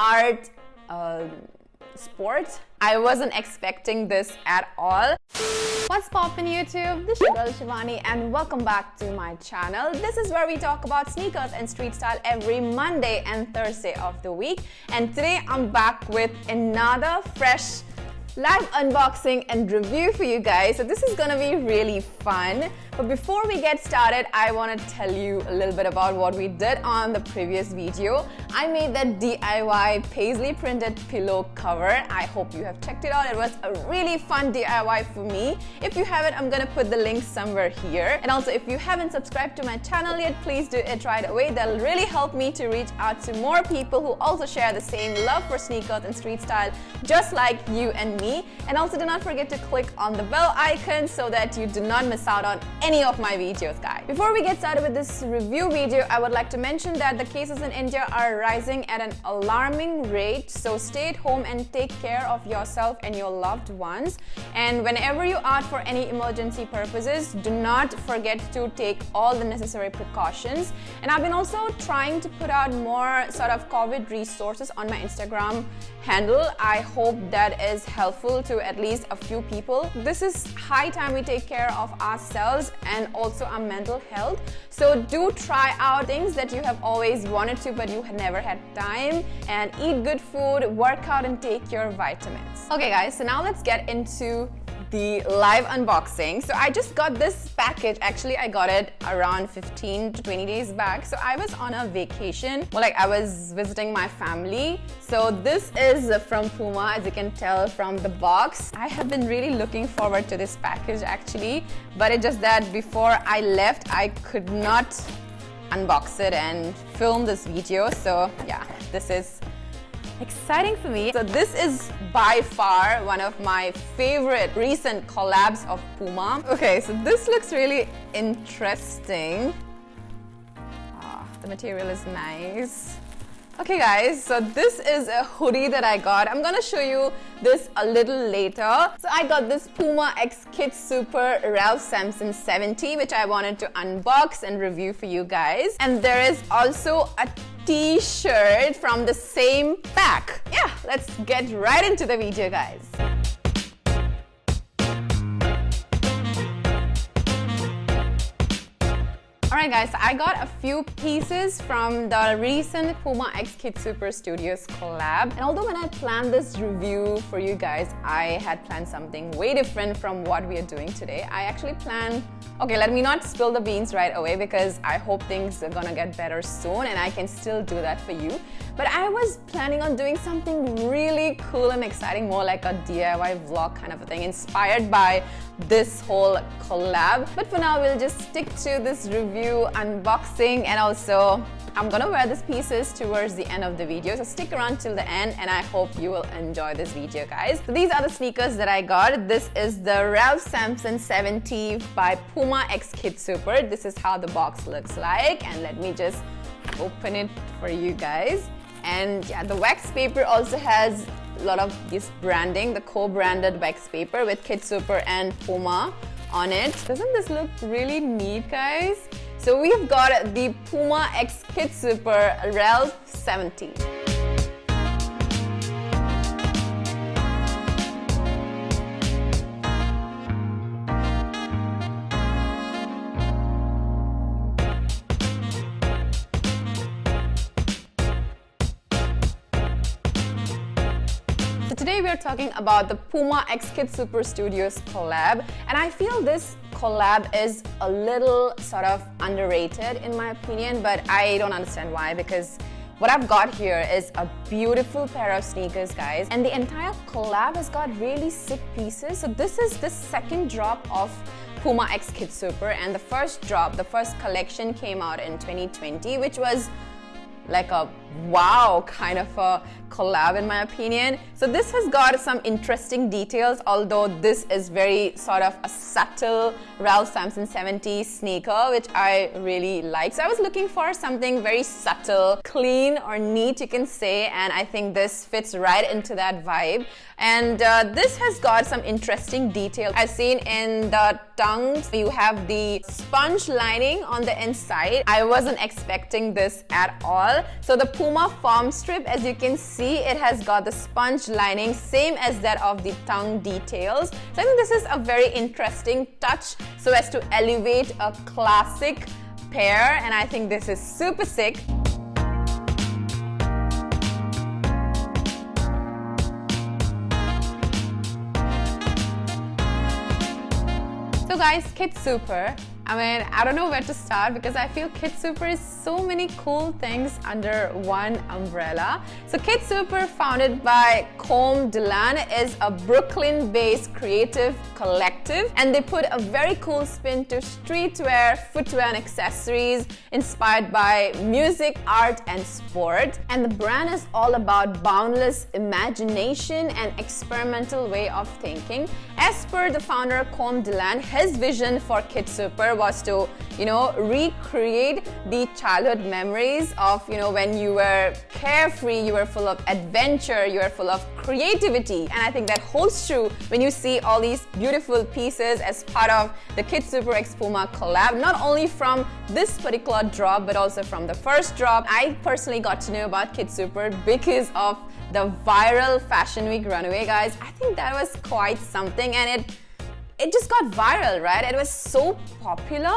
art sport. I wasn't expecting this at all. What's poppin' YouTube? This is your girl Shivani and welcome back to my channel. This is where we talk about sneakers and street style every Monday and Thursday of the week. And today I'm back with another fresh live unboxing and review for you guys. So this is gonna be really fun. But before we get started, I want to tell you a little bit about what we did on the previous video. I made that DIY paisley printed pillow cover. I hope you have checked it out. It was a really fun DIY for me. If you haven't, I'm gonna put the link somewhere here. And also, if you haven't subscribed to my channel yet, please do it right away. That'll really help me to reach out to more people who also share the same love for sneakers and street style, just like you and me. And also, do not forget to click on the bell icon so that you do not miss out on any of my videos, guys. Before we get started with this review video, I would like to mention that the cases in India are rising at an alarming rate. So stay at home and take care of yourself and your loved ones. And whenever you out for any emergency purposes, do not forget to take all the necessary precautions. And I've been also trying to put out more sort of COVID resources on my Instagram handle. I hope that is helpful to at least a few people. This is high time we take care of ourselves and also our mental health. So do try out things that you have always wanted to but you had never had time, and eat good food, work out and take your vitamins. Okay guys, so now let's get into the live unboxing. So I just got this package. Actually, I got it around 15 to 20 days back. So I was on a vacation. Well, like I was visiting my family. So this is from Puma, as you can tell from the box. I have been really looking forward to this package actually, but it's just that before I left, I could not unbox it and film this video. So yeah, this is exciting for me. So this is by far one of my favorite recent collabs of Puma. Okay, so this looks really interesting. The material is nice. Okay guys, so this is a hoodie that I got. I'm gonna show you this a little later. So I got this Puma X Kid Super Ralph Sampson 70, which I wanted to unbox and review for you guys. And there is also a t-shirt from the same pack. Yeah, let's get right into the video, guys. Alright guys, I got a few pieces from the recent Puma X Kid Super Studios collab. And although when I planned this review for you guys, I had planned something way different from what we are doing today. I actually planned, okay, let me not spill the beans right away because I hope things are gonna get better soon and I can still do that for you. But I was planning on doing something really cool and exciting, more like a DIY vlog kind of a thing, inspired by this whole collab. But for now, we'll just stick to this review, unboxing, and also I'm gonna wear these pieces towards the end of the video. So stick around till the end and I hope you will enjoy this video, guys. So these are the sneakers that I got. This is the Ralph Sampson 70 by Puma X Kid Super. This is how the box looks like, and let me just open it for you guys. And yeah, the wax paper also has a lot of this branding, the co-branded wax paper with Kid Super and Puma on it. Doesn't this look really neat, guys? So we've got the Puma X Kid Super Ralph 70. So today we are talking about the Puma X Kid Super Studios collab, and I feel this collab is a little sort of underrated in my opinion, but I don't understand why, because what I've got here is a beautiful pair of sneakers, guys, and the entire collab has got really sick pieces. So this is the second drop of Puma X Kid Super, and the first drop, the first collection came out in 2020, which was like a wow kind of a collab in my opinion. So this has got some interesting details, although this is very sort of a subtle Ralph Sampson 70 sneaker, which I really like. So I was looking for something very subtle, clean or neat, you can say, and I think this fits right into that vibe. And this has got some interesting detail. I've seen in the tongues, you have the sponge lining on the inside. I wasn't expecting this at all. So the Puma foam strip, as you can see, it has got the sponge lining, same as that of the tongue details. So I think this is a very interesting touch so as to elevate a classic pair, and I think this is super sick. So guys, Kid Super, I don't know where to start because I feel Kid Super is so many cool things under one umbrella. So Kid Super, founded by Comme Dylan, is a Brooklyn-based creative collective, and they put a very cool spin to streetwear, footwear and accessories inspired by music, art and sport. And the brand is all about boundless imagination and experimental way of thinking. As per the founder Comme Dylan, his vision for Kid Super was to, recreate the childhood memories of, when you were carefree, you were full of adventure, you were full of creativity. And I think that holds true when you see all these beautiful pieces as part of the Kid Super x Puma collab, not only from this particular drop, but also from the first drop. I personally got to know about Kid Super because of the viral Fashion Week runway, guys. I think that was quite something, and it just got viral, right? It was so popular.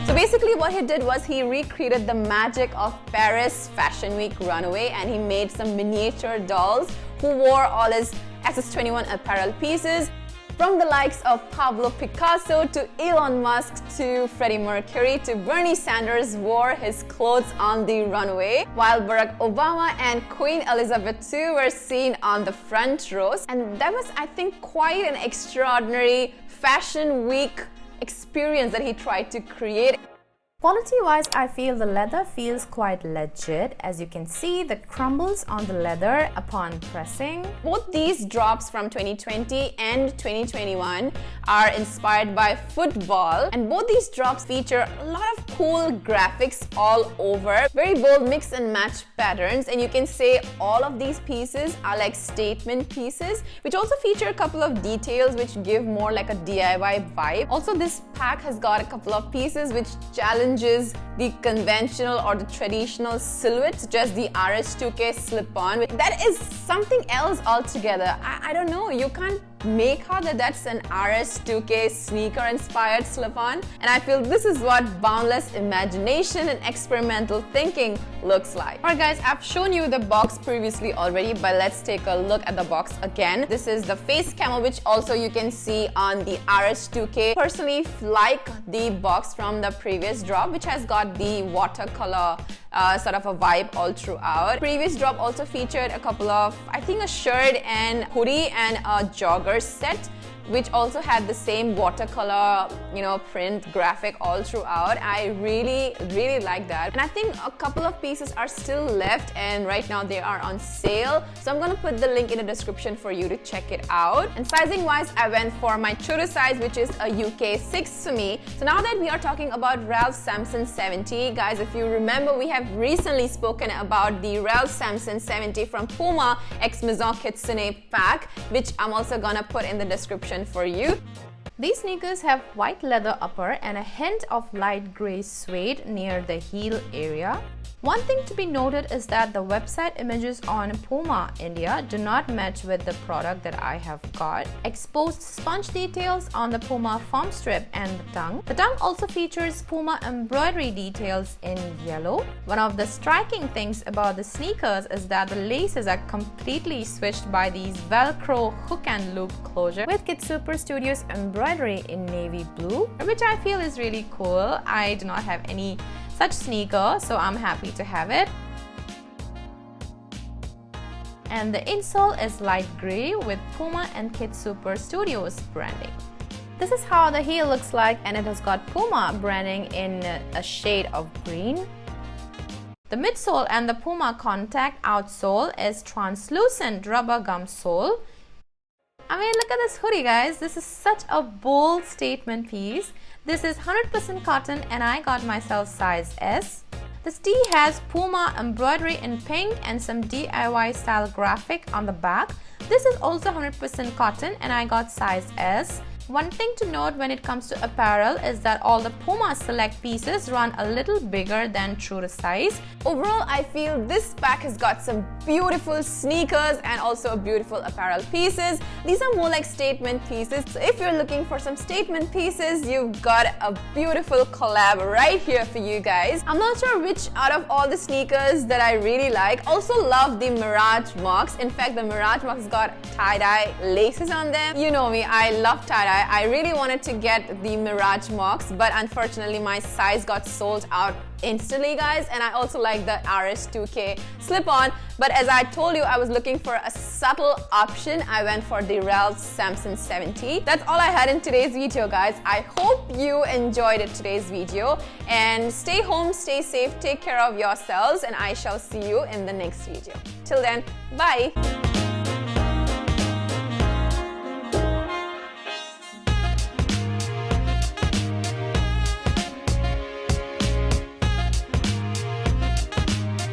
So basically what he did was he recreated the magic of Paris Fashion Week runway, and he made some miniature dolls who wore all his SS21 apparel pieces. From the likes of Pablo Picasso to Elon Musk to Freddie Mercury to Bernie Sanders wore his clothes on the runway, while Barack Obama and Queen Elizabeth II were seen on the front rows. And that was, I think, quite an extraordinary Fashion Week experience that he tried to create. Quality-wise, I feel the leather feels quite legit. As you can see, the crumbles on the leather upon pressing. Both these drops from 2020 and 2021 are inspired by football, and both these drops feature a lot of cool graphics all over, very bold mix and match patterns, and you can say all of these pieces are like statement pieces, which also feature a couple of details which give more like a DIY vibe. Also, this pack has got a couple of pieces which challenges the conventional or the traditional silhouette, just the RS2K slip-on. That is something else altogether. I don't know, you can't make out that that's an RS2K sneaker inspired slip-on, and I feel this is what boundless imagination and experimental thinking looks like. Alright guys, I've shown you the box previously already, but let's take a look at the box again. This is the face camo, which also you can see on the RS2K. Personally like the box from the previous drop, which has got the watercolor sort of a vibe all throughout. Previous drop also featured a couple of, I think, a shirt and hoodie and a jogger set, which also had the same watercolor, print graphic all throughout. I really like that. And I think a couple of pieces are still left, and right now they are on sale. So I'm gonna put the link in the description for you to check it out. And sizing wise, I went for my true size, which is a UK 6 for me. So now that we are talking about Ralph Sampson 70, guys, if you remember, we have recently spoken about the Ralph Sampson 70 from Puma x Maison Kitsune pack, which I'm also gonna put in the description for you. These sneakers have white leather upper and a hint of light gray suede near the heel area. One thing to be noted is that the website images on Puma India do not match with the product that I have got. Exposed sponge details on the Puma foam strip and the tongue. The tongue also features Puma embroidery details in yellow. One of the striking things about the sneakers is that the laces are completely switched by these Velcro hook and loop closure with Kid Super Studios embroidery in navy blue, which I feel is really cool. I do not have any such sneaker, so I'm happy to have it. And the insole is light gray with Puma and Kid Super Studios branding. This is how the heel looks like, and it has got Puma branding in a shade of green. The midsole and the Puma contact outsole is translucent rubber gum sole. Look at this hoodie, guys. This is such a bold statement piece. This is 100% cotton, and I got myself size S. This tee has Puma embroidery in pink and some DIY style graphic on the back. This is also 100% cotton and I got size S. One thing to note when it comes to apparel is that all the Puma Select pieces run a little bigger than true to size. Overall, I feel this pack has got some beautiful sneakers and also beautiful apparel pieces. These are more like statement pieces. So if you're looking for some statement pieces, you've got a beautiful collab right here for you guys. I'm not sure which out of all the sneakers that I really like. Also love the Mirage Mocs. In fact, the Mirage Mocs got tie-dye laces on them. You know me, I love tie-dye. I really wanted to get the Mirage Mocs, but unfortunately my size got sold out instantly, guys. And I also like the RS2K slip-on, but as I told you, I was looking for a subtle option. I went for the Ralph Samson 70. That's all I had in today's video, guys. I hope you enjoyed today's video, and stay home, stay safe, take care of yourselves, and I shall see you in the next video. Till then, bye.